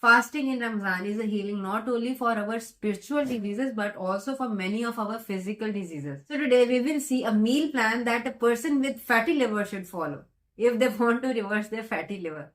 Fasting in Ramadan is a healing not only for our spiritual diseases but also for many of our physical diseases. So today we will see a meal plan that a person with fatty liver should follow if they want to reverse their fatty liver.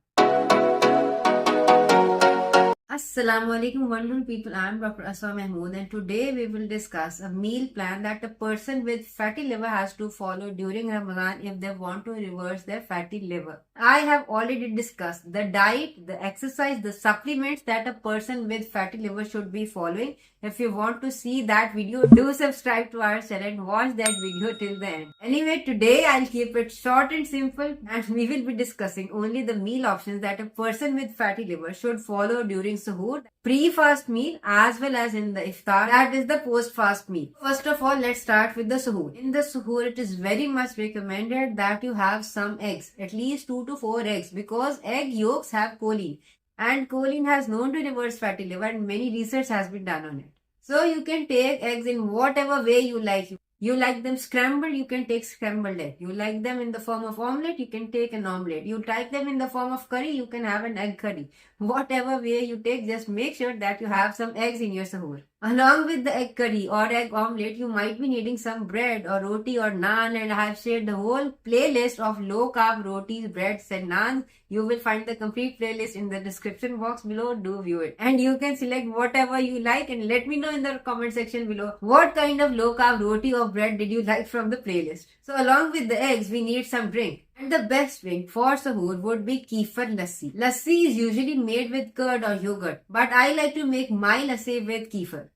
Assalamu alaikum wonderful people, I am Dr. Asma and today we will discuss a meal plan that a person with fatty liver has to follow during Ramadan if they want to reverse their fatty liver. I have already discussed the diet, the exercise, the supplements that a person with fatty liver should be following. If you want to see that video, do subscribe to our channel and watch that video till the end. Anyway, today I'll keep it short and simple and we will be discussing only the meal options that a person with fatty liver should follow during suhoor, pre-fast meal as well as in the iftar, that is the post-fast meal. First of all, let's start with the suhoor. In the suhoor, it is very much recommended that you have some eggs, at least 2 to 4 eggs, because egg yolks have choline. And choline has known to reverse fatty liver and many research has been done on it. So you can take eggs in whatever way you like. You like them scrambled, you can take scrambled egg. You like them in the form of omelette, you can take an omelette. You like them in the form of curry, you can have an egg curry. Whatever way you take, just make sure that you have some eggs in your suhoor. Along with the egg curry or egg omelette, you might be needing some bread or roti or naan, and I have shared the whole playlist of low carb rotis, breads and naans. You will find the complete playlist in the description box below. Do view it. And you can select whatever you like and let me know in the comment section below what kind of low carb roti or bread did you like from the playlist. So along with the eggs, we need some drink. And the best drink for suhoor would be KEFIR lassi. Lassi is usually made with curd or yogurt, but I like to make my lassi with KEFIR.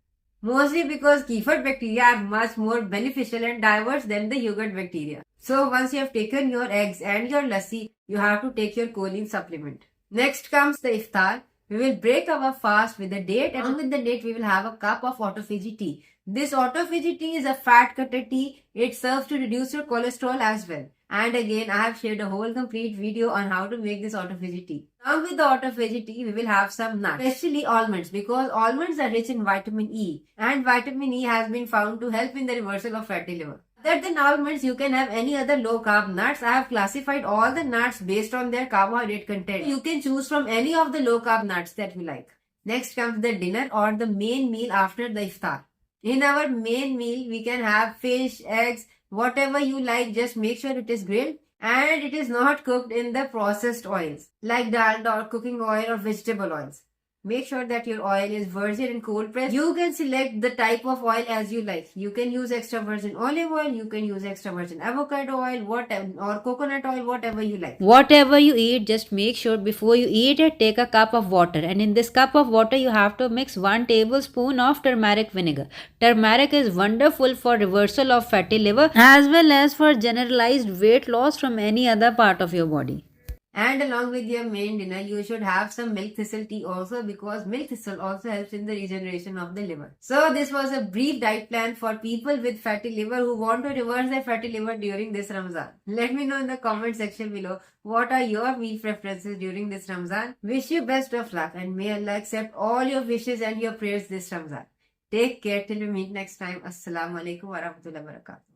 Mostly because KEFIR bacteria are much more beneficial and diverse than the yogurt bacteria. So once you have taken your eggs and your lassi, you have to take your choline supplement. Next comes the iftar. We will break our fast with a date, and with the date we will have a cup of Autophagy tea. This Autophagy tea is a fat cutter tea. It serves to reduce your cholesterol as well. And again, I have shared a whole complete video on how to make this Autophagy tea. Along with the Autophagy tea, we will have some nuts, especially almonds, because almonds are rich in vitamin E. And vitamin E has been found to help in the reversal of fatty liver. Other than almonds, you can have any other low-carb nuts. I have classified all the nuts based on their carbohydrate content. You can choose from any of the low-carb nuts that you like. Next comes the dinner or the main meal after the iftar. In our main meal, we can have fish, eggs, whatever you like. Just make sure it is grilled and it is not cooked in the processed oils like dalda or cooking oil or vegetable oils. Make sure that your oil is virgin and cold pressed. You can select the type of oil as you like. You can use extra virgin olive oil, you can use extra virgin avocado oil, whatever, or coconut oil, whatever you like. Whatever you eat, just make sure before you eat it, take a cup of water. And in this cup of water, you have to mix 1 tablespoon of turmeric vinegar. Turmeric is wonderful for reversal of fatty liver as well as for generalized weight loss from any other part of your body. And along with your main dinner, you should have some milk thistle tea also, because milk thistle also helps in the regeneration of the liver. So this was a brief diet plan for people with fatty liver who want to reverse their fatty liver during this Ramadan. Let me know in the comment section below what are your meal preferences during this Ramadan. Wish you best of luck and may Allah accept all your wishes and your prayers this Ramadan. Take care till we meet next time. Assalamu alaikum wa rahmatullahi wa barakatuh.